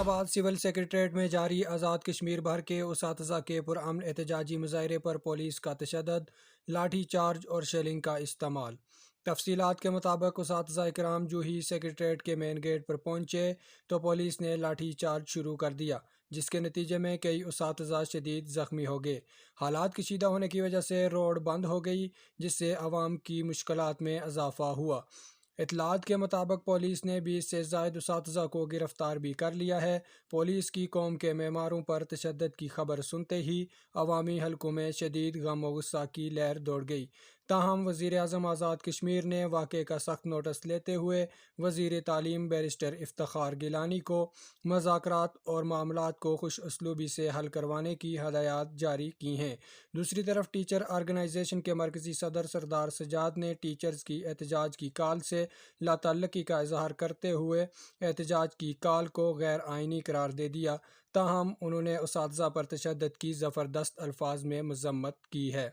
آباد civil secretariat میں جاری آزاد کشمیر بھر کے اساتذہ کے پرامن احتجاجی مظاہرے پر پولیس کا تشدد، لاٹھی چارج اور شیلنگ کا استعمال۔ تفصیلات کے مطابق اساتذہ اکرام جو ہی سیکریٹریٹ کے مین گیٹ پر پہنچے تو پولیس نے لاٹھی چارج شروع کر دیا، جس کے نتیجے میں کئی اساتذہ شدید زخمی ہو گئے۔ حالات کشیدہ ہونے کی وجہ سے روڈ بند ہو گئی، جس سے عوام کی مشکلات میں اضافہ ہوا۔ اطلاعات کے مطابق پولیس نے 20 سے زائد اساتذہ کو گرفتار بھی کر لیا ہے۔ پولیس کی قوم کے معماروں پر تشدد کی خبر سنتے ہی عوامی حلقوں میں شدید غم و غصہ کی لہر دوڑ گئی۔ تاہم وزیر اعظم آزاد کشمیر نے واقعے کا سخت نوٹس لیتے ہوئے وزیر تعلیم بیرسٹر افتخار گیلانی کو مذاکرات اور معاملات کو خوش اسلوبی سے حل کروانے کی ہدایات جاری کی ہیں۔ دوسری طرف ٹیچر آرگنائزیشن کے مرکزی صدر سردار سجاد نے ٹیچرز کی احتجاج کی کال سے لاتعلقی کا اظہار کرتے ہوئے احتجاج کی کال کو غیر آئینی قرار دے دیا، تاہم انہوں نے اساتذہ پر تشدد کی زبردست الفاظ میں مذمت کی ہے۔